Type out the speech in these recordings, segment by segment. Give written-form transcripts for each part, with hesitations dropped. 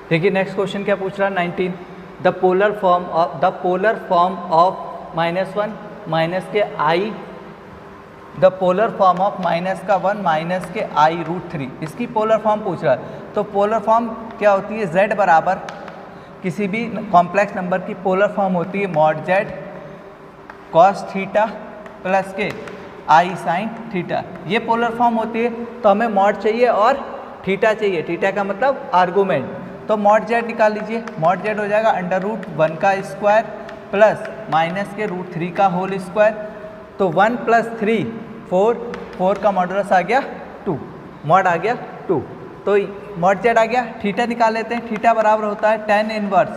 देखिए next question क्या पूछ रहा है 19, the polar form of -1 minus के i, the polar form of -1 minus के i√3, इसकी पोलर फॉर्म पूछ रहा है। तो पोलर फॉर्म क्या होती है, z बराबर किसी भी कॉम्प्लेक्स नंबर की पोलर फॉर्म होती है mod z cos theta plus के i sin थीटा, ये पोलर फॉर्म होती है। तो हमें मॉड चाहिए और थीटा चाहिए, थीटा का मतलब आर्गूमेंट। तो मॉड z निकाल लीजिए, मॉड z हो जाएगा √1 का स्क्वायर प्लस माइनस के √3 का होल स्क्वायर। तो 1 + 3 4 का मॉडुलस आ गया 2, मॉड आ गया 2। तो मॉड z आ गया, थीटा निकाल लेते हैं। थीटा बराबर होता है tan inverse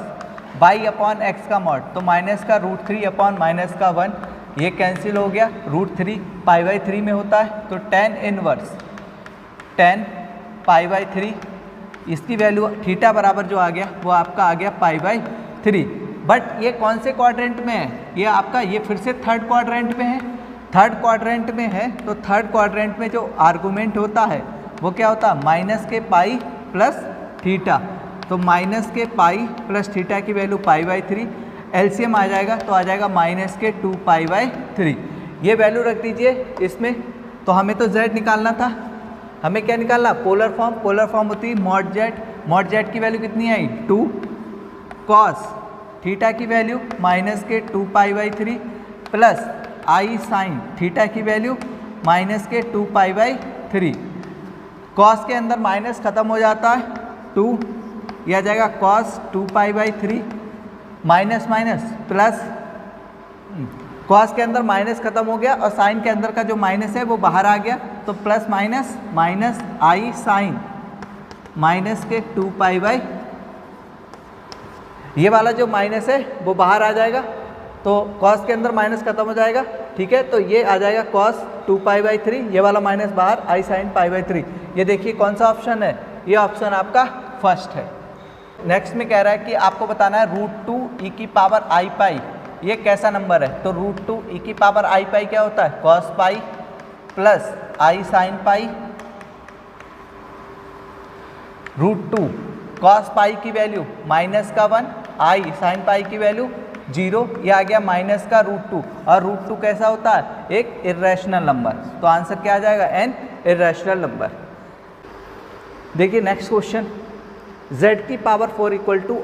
by upon x का मॉड, तो माइनस का √3 अपॉन माइनस का 1, ये कैंसिल हो गया। √3 π/3 में होता है, तो tan इनवर्स tan π/3, इसकी वैल्यू थीटा बराबर जो आ गया वो आपका आ गया π/3। बट ये कौन से क्वाड्रेंट में है, ये आपका ये फिर से थर्ड क्वाड्रेंट में है। थर्ड क्वाड्रेंट में है तो थर्ड क्वाड्रेंट में जो आर्गूमेंट होता है वो क्या होता है, माइनस के पाई प्लस थीटा। तो माइनस के पाई प्लस थीटा की वैल्यू π/3, एलसीएम आ जाएगा तो आ जाएगा माइनस के 2π/3। ये वैल्यू रख दीजिए इसमें। तो हमें तो z निकालना था, हमें क्या निकालना, पोलर फॉर्म। पोलर फॉर्म होती है मॉड z, मॉड z की वैल्यू कितनी आई 2, कॉस थीटा की वैल्यू माइनस के 2π/3 प्लस i साइन थीटा की वैल्यू माइनस के 2π/3। कॉस के अंदर माइनस खत्म हो जाता है 2, यह आ जाएगा cos 2π/3 minus minus plus, cos के अंदर माइनस खत्म हो गया और साइन के अंदर का जो माइनस है वो बाहर आ गया, तो प्लस माइनस माइनस आई साइन माइनस के 2π/, ये वाला जो माइनस है वो बाहर आ जाएगा, तो कॉस के अंदर माइनस खत्म हो जाएगा। ठीक है, तो ये आ जाएगा कॉस 2π/3, ये वाला माइनस बाहर, आई साइन π/3। ये देखिए कौन सा ऑप्शन है, ये ऑप्शन आपका फर्स्ट है। नेक्स्ट में कह रहा है कि आपको बताना है √2e⁻i⁻, ये कैसा नंबर है। तो √2e⁻i⁻ क्या होता है, cos पाई प्लस आई साइन पाई। √2 cos पाई की वैल्यू माइनस का 1, आई साइन पाई की वैल्यू 0, ये आ गया माइनस का √2। और √2 कैसा होता है, एक इर्रेशनल नंबर। तो आंसर क्या आ जाएगा, n इर्रेशनल नंबर। देखिए नेक्स्ट क्वेश्चन, z की पावर 4 =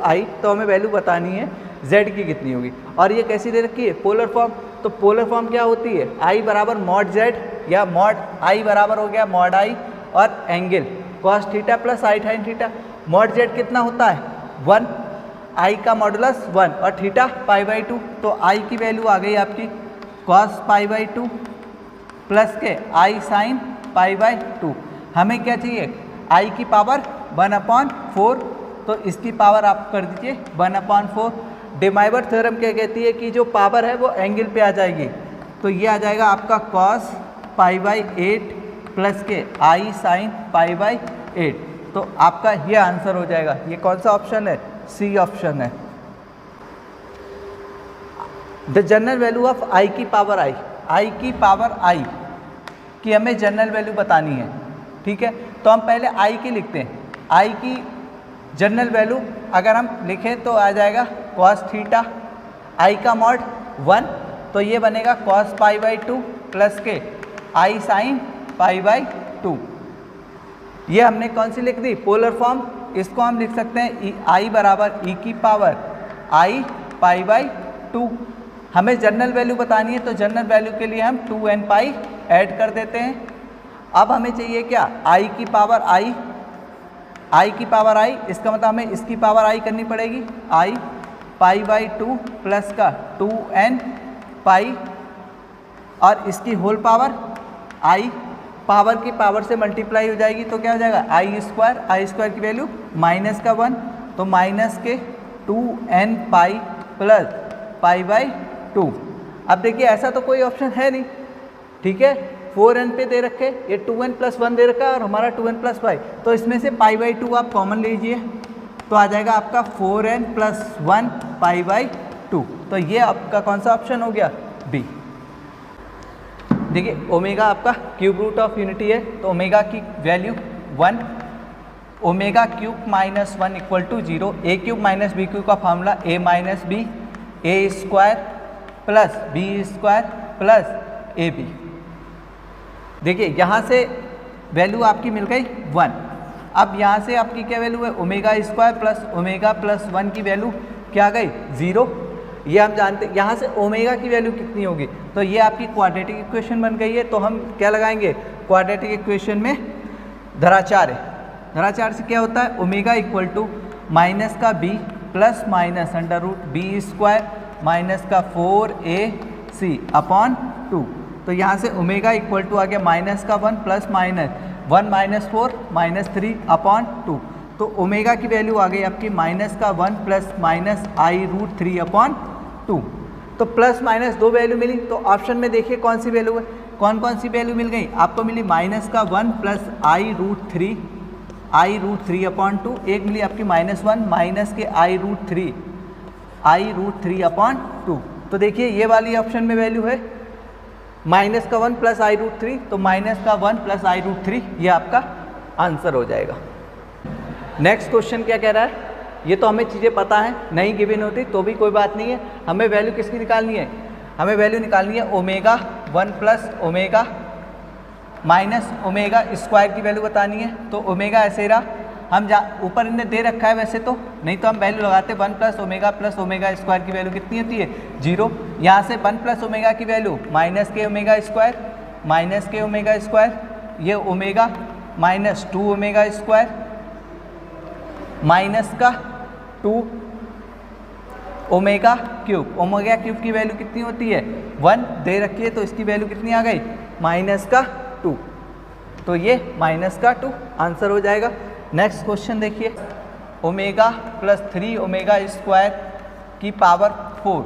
i, तो हमें वैल्यू बतानी है z की कितनी होगी। और ये कैसी दे रखी है, पोलर फॉर्म। तो पोलर फॉर्म क्या होती है, i बराबर मॉड z या मॉड i बराबर हो गया मॉड i और एंगल cos थीटा प्लस आई साइन थीटा। मॉड z कितना होता है 1, i का मॉडुलस 1 और थीटा π/2, तो i की वैल्यू आ गई आपकी cos π/2 प्लस के आई साइन π/2। हमें क्या चाहिए, i की पावर 1/4, तो इसकी पावर आप कर दीजिए 1/4। डिमाइवर थ्योरम क्या कहती है कि जो पावर है वो एंगल पे आ जाएगी, तो ये आ जाएगा आपका cos π/8 प्लस के आई साइन π/8। तो आपका ये आंसर हो जाएगा। ये कौन सा ऑप्शन है, सी ऑप्शन है। The general value of i की पावर i की पावर i की हमें जनरल वैल्यू बतानी है। ठीक है, तो हम पहले i की लिखते हैं। i की जनरल वैल्यू अगर हम लिखें तो आ जाएगा cos थीटा, i का मॉड 1, तो ये बनेगा cos π/2 प्लस के आई साइन π/2। ये हमने कौन सी लिख दी, पोलर फॉर्म। इसको हम लिख सकते हैं i बराबर e⁻i π/2। हमें जनरल वैल्यू बतानी है, तो जनरल वैल्यू के लिए हम 2nπ ऐड कर देते हैं। अब हमें चाहिए क्या, i की पावर i, इसका मतलब हमें इसकी पावर i करनी पड़ेगी, i π/2 प्लस का 2nπ और इसकी होल पावर i पावर की पावर से मल्टीप्लाई हो जाएगी, तो क्या हो जाएगा आई स्क्वायर की वैल्यू माइनस का 1, तो माइनस के 2nπ प्लस π/2। अब देखिए ऐसा तो कोई ऑप्शन है नहीं। ठीक है, 4n पे दे रखे, ये 2n + 1 दे रखा है और हमारा 2n + 5, तो इसमें से π/2 आप कॉमन लीजिए, तो आ जाएगा आपका 4n + 1 π/2। तो ये आपका कौन सा ऑप्शन हो गया, बी। देखिए ओमेगा आपका क्यूब रूट ऑफ यूनिटी है, तो ओमेगा की value 1, omega cube minus 1 equal to 0, a cube minus b cube का formula a minus b a square plus b square plus a b. देखिए यहाँ से वैल्यू आपकी मिल गई 1। अब यहाँ से आपकी क्या वैल्यू है, omega square plus omega plus 1 की वैल्यू क्या गई 0। ये हम जानते हैं यहाँ से ओमेगा की वैल्यू कितनी होगी, तो ये आपकी क्वाड्रेटिक इक्वेशन बन गई है। तो हम क्या लगाएंगे, क्वाड्रेटिक इक्वेशन में धराचार है। धराचार से क्या होता है, ओमेगा इक्वल टू माइनस का b plus minus under root b square minus का 4ac अपॉन 2। तो यहाँ से ओमेगा इक्वल टू आ गया माइनस का 1 plus minus 1 minus 4 minus 3 upon 2। तो ओमेगा की वैल्यू आ गई आपकी माइनस का 1 प्लस माइनस आई रूट 3 अपॉन 2। तो प्लस माइनस दो वैल्यू मिली, तो ऑप्शन में देखिए कौन सी वैल्यू है, कौन कौन सी वैल्यू मिल गई आपको। मिली माइनस का 1 प्लस आई रूट 3 अपॉन 2, एक मिली आपकी माइनस 1 माइनस के आई रूट 3 अपॉन 2। तो देखिए ये वाली ऑप्शन में वैल्यू है माइनस का 1 प्लस आई रूट 3, तो माइनस का 1 प्लस आई रूट 3 ये आपका आंसर हो जाएगा। नेक्स्ट क्वेश्चन क्या कह रहा है, ये तो हमें चीज़ें पता है, नहीं गिवन होती तो भी कोई बात नहीं है, हमें वैल्यू किसकी निकालनी है, हमें वैल्यू निकालनी है omega 1 plus omega minus omega square की वैल्यू बतानी है। तो ओमेगा ऐसे ही रहा, हम ऊपर इन्हें दे रखा है वैसे तो, नहीं तो हम वैल्यू लगाते 1 प्लस ओमेगा स्क्वायर की वैल्यू कितनी होती है 0। यहाँ से 1 प्लस ओमेगा की वैल्यू माइनस के ओमेगा स्क्वायर, ये omega minus 2 omega square minus का 2 ओमेगा क्यूब। ओमेगा क्यूब की वैल्यू कितनी होती है 1 दे रखी है, तो इसकी वैल्यू कितनी आ गई माइनस का 2। तो ये माइनस का 2 आंसर हो जाएगा। नेक्स्ट क्वेश्चन देखिए, ओमेगा प्लस 3 ओमेगा स्क्वायर की पावर 4,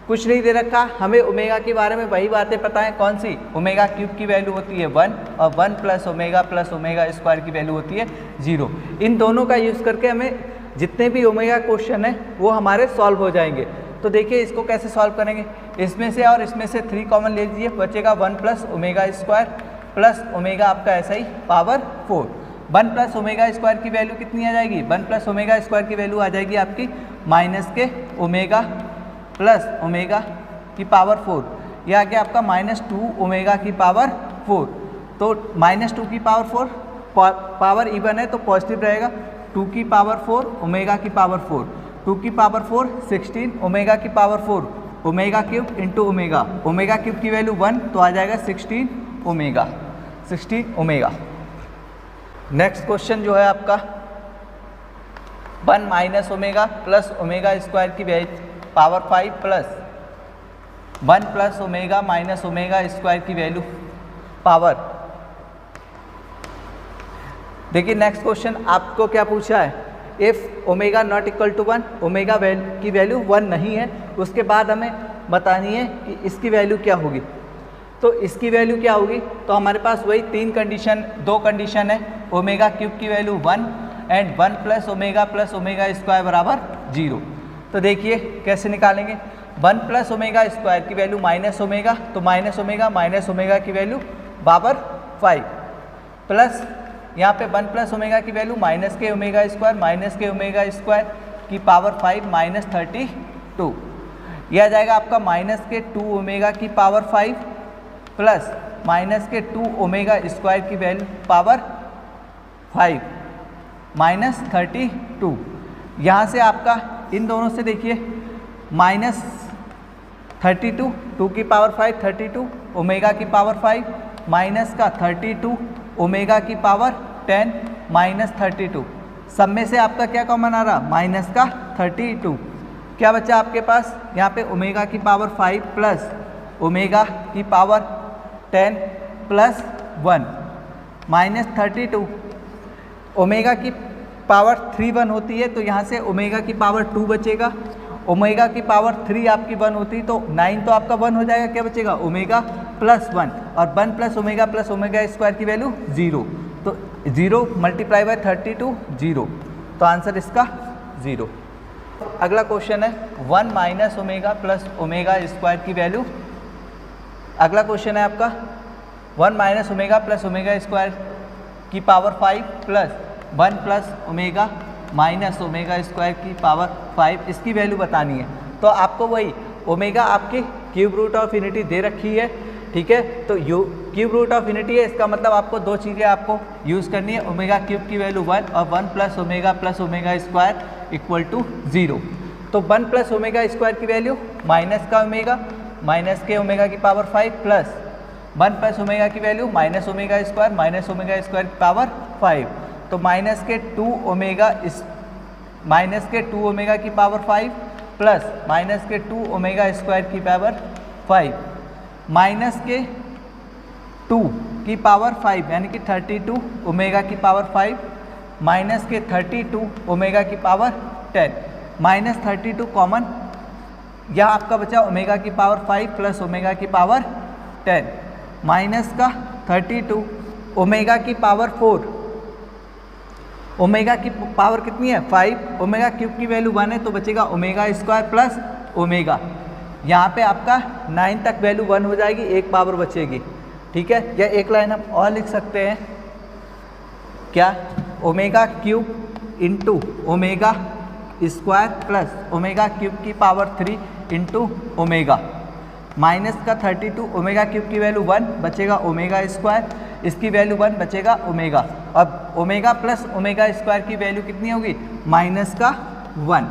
कुछ नहीं दे रखा, हमें ओमेगा के बारे में वही बातें पता है, कौन सी, ओमेगा क्यूब की वैल्यू होती है 1 और 1 प्लस ओमेगा स्क्वायर की वैल्यू होती है 0। इन दोनों का यूज़ करके हमें जितने भी ओमेगा क्वेश्चन है वो हमारे सॉल्व हो जाएंगे। तो देखिए इसको कैसे सॉल्व करेंगे, इसमें से और इसमें से 3 कॉमन ले लीजिए, बचेगा 1 plus omega square plus omega आपका ऐसा ही पावर 4। 1 प्लस ओमेगा स्क्वायर की वैल्यू कितनी आ जाएगी, 1 प्लस ओमेगा स्क्वायर की वैल्यू आ जाएगी आपकी माइनस के ओमेगा प्लस ओमेगा की पावर 4, ये आ गया आपका माइनस 2 ओमेगा की पावर 4। तो माइनस 2 की पावर 4 पावर इवन है तो पॉजिटिव रहेगा, 2 की पावर 4 ओमेगा की पावर 4, 2 की पावर 4 16 ओमेगा की power 4 omega cube into omega, omega cube की वैल्यू 1 तो आ जाएगा 16 ओमेगा। नेक्स्ट क्वेश्चन जो है आपका 1 minus omega plus omega square की power 5 plus 1 plus omega minus omega square की वैल्यू पावर। देखिए नेक्स्ट क्वेश्चन आपको क्या पूछा है, if omega not equal to 1, omega की वैल्यू 1 नहीं है, उसके बाद हमें बतानी है कि इसकी वैल्यू क्या होगी। तो इसकी वैल्यू क्या होगी, तो हमारे पास वही दो कंडीशन है, ओमेगा क्यूब की value 1 and 1 plus omega square बराबर 0। तो देखिए कैसे निकालेंगे, 1 प्लस ओमेगा स्क्वायर की वैल्यू माइनस ओमेगा, तो माइनस ओमेगा की वैल्यू पावर 5 प्लस यहाँ पे 1 प्लस ओमेगा की वैल्यू माइनस के ओमेगा स्क्वायर की पावर 5 माइनस 32, यह आ जाएगा आपका माइनस के 2 ओमेगा की पावर 5 प्लस माइनस के 2 ओमेगा स्क्वायर की वैल्यू पावर 5 माइनस 32। यहाँ से आपका इन दोनों से देखिए माइनस 32, 2 की पावर 5 32 ओमेगा की पावर 5 माइनस का 32 ओमेगा की पावर 10 माइनस 32, सब में से आपका क्या कॉमन आ रहा, माइनस का 32। क्या बचा आपके पास, यहाँ पे ओमेगा की पावर 5 प्लस ओमेगा की पावर 10 प्लस 1 माइनस 32, ओमेगा की पावर 3 1 होती है, तो यहाँ से ओमेगा की पावर 2 बचेगा, ओमेगा की पावर 3 आपकी 1 होती तो 9 तो आपका 1 हो जाएगा, क्या बचेगा ओमेगा प्लस 1 और 1 प्लस ओमेगा स्क्वायर की वैल्यू 0, तो 0 मल्टीप्लाई बाय 32 0, तो आंसर इसका 0। अगला क्वेश्चन है 1 minus omega plus omega square की वैल्यू। अगला क्वेश्चन है आपका 1 minus omega plus omega square की power 5 plus 1 plus omega minus omega square की पावर 5, इसकी वैल्यू बतानी है। तो आपको वही ओमेगा आपकी क्यूब रूट ऑफ इन्फिनिटी दे रखी है, ठीक है। तो क्यूब रूट ऑफ इन्फिनिटी है, इसका मतलब आपको दो चीज़ें आपको यूज़ करनी है, ओमेगा क्यूब की वैल्यू 1 और 1 plus omega square equal to 0। तो 1 प्लस ओमेगा स्क्वायर की वैल्यू माइनस का ओमेगा माइनस के ओमेगा की पावर 5 प्लस 1 प्लस ओमेगा की वैल्यू माइनस ओमेगा स्क्वायर की पावर 5। तो माइनस के 2 ओमेगा की पावर 5 प्लस माइनस के 2 ओमेगा स्क्वायर की पावर 5 माइनस के 2 की पावर 5 यानी कि 32 ओमेगा की पावर 5 माइनस के 32 ओमेगा की पावर 10 माइनस 32 कॉमन, यह आपका बचा ओमेगा की पावर 5 प्लस ओमेगा की पावर 10 माइनस का 32 ओमेगा की पावर 4, ओमेगा की पावर कितनी है 5, ओमेगा क्यूब की वैल्यू 1 है तो बचेगा ओमेगा स्क्वायर प्लस ओमेगा। यहाँ पे आपका 9 तक वैल्यू 1 हो जाएगी, एक पावर बचेगी, ठीक है। या एक लाइन हम और लिख सकते हैं, क्या, omega cube into omega square plus omega cube की पावर 3 इंटू ओमेगा माइनस का 32 ओमेगा क्यूब की वैल्यू 1 बचेगा ओमेगा स्क्वायर, इसकी वैल्यू 1 बचेगा ओमेगा। अब ओमेगा प्लस ओमेगा स्क्वायर की वैल्यू कितनी होगी माइनस का 1,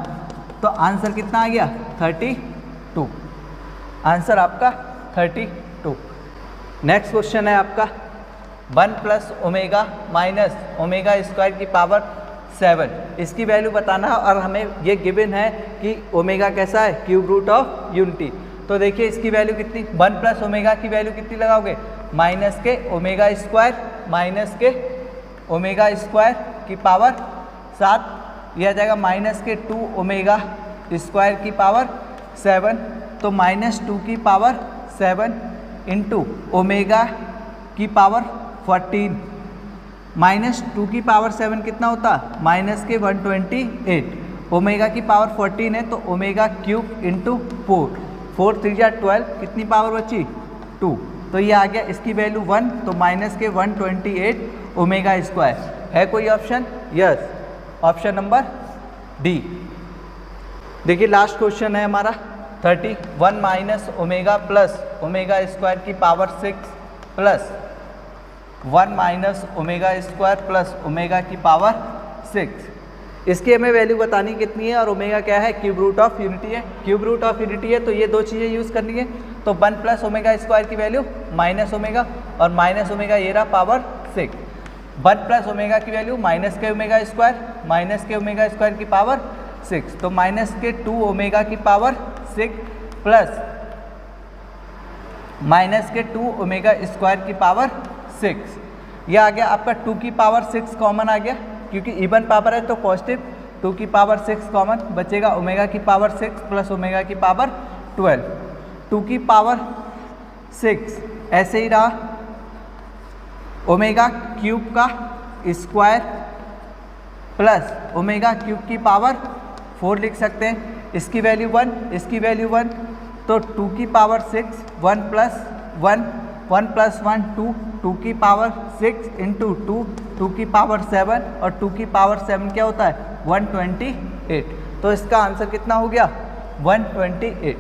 तो आंसर कितना आ गया 32, आंसर आपका 32। नेक्स्ट क्वेश्चन है आपका 1 plus omega minus omega square की पावर 7, इसकी वैल्यू बताना है और हमें ये गिवन है कि ओमेगा कैसा है क्यूब रूट ऑफ यूनिटी। तो देखिए इसकी वैल्यू कितनी, 1 प्लस ओमेगा की वैल्यू कितनी लगाओगे माइनस के ओमेगा स्क्वायर की पावर 7, यह आ जाएगा माइनस के 2 ओमेगा स्क्वायर की पावर 7, तो माइनस 2 की पावर 7 इंटू ओमेगा की पावर 14, माइनस 2 की पावर 7 कितना होता माइनस के 128, ओमेगा की पावर 14 है तो ओमेगा क्यूब इंटू 4 3 या 12, कितनी पावर बची 2, तो ये आ गया इसकी वैल्यू 1, तो माइनस के 128 ओमेगा स्क्वायर। है कोई option? Yes, option number D. देखिए लास्ट क्वेश्चन है हमारा 31 minus omega plus omega square की power 6 plus 1 minus omega square plus omega की पावर 6, इसकी हमें वैल्यू बतानी कितनी है और ओमेगा क्या है क्यूब रूट ऑफ यूनिटी है, क्यूब रूट ऑफ यूनिटी है तो ये दो चीज़ें यूज़ करनी है। तो 1 प्लस ओमेगा स्क्वायर की वैल्यू माइनस ओमेगा और माइनस ओमेगा ये रहा पावर 6, 1 प्लस ओमेगा की वैल्यू माइनस के ओमेगा स्क्वायर की पावर 6, तो माइनस के 2 ओमेगा की पावर 6 प्लस माइनस के 2 ओमेगा स्क्वायर की पावर 6, यह आ गया आपका 2 की पावर 6 कॉमन आ गया क्योंकि इवन पावर है तो पॉजिटिव, 2 की पावर 6 कॉमन बचेगा ओमेगा की पावर 6 प्लस ओमेगा की पावर 12, 2 की पावर 6 ऐसे ही रहा, ओमेगा क्यूब का स्क्वायर प्लस ओमेगा क्यूब की पावर 4 लिख सकते हैं, इसकी वैल्यू 1 तो 2 की पावर 6 1 प्लस 1 2 की पावर 6 इंटू 2 की पावर 7 और 2 की पावर 7 क्या होता है 128, तो इसका आंसर कितना हो गया 128।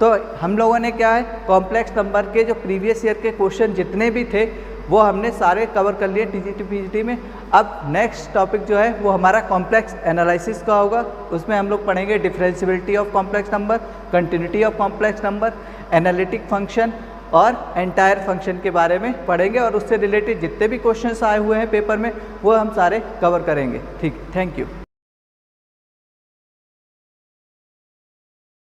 तो हम लोगों ने क्या है कॉम्प्लेक्स नंबर के जो प्रीवियस ईयर के क्वेश्चन जितने भी थे वो हमने सारे कवर कर लिए टीजीटी पीजीटी में। अब नेक्स्ट टॉपिक जो है वो हमारा कॉम्प्लेक्स एनालिसिस का होगा, उसमें हम लोग पढ़ेंगे differentiability of complex number, continuity of complex number, analytic function और एंटायर फंक्शन के बारे में पढ़ेंगे और उससे रिलेटेड जितने भी क्वेश्चंस आए हुए हैं पेपर में वो हम सारे कवर करेंगे। ठीक, थैंक यू।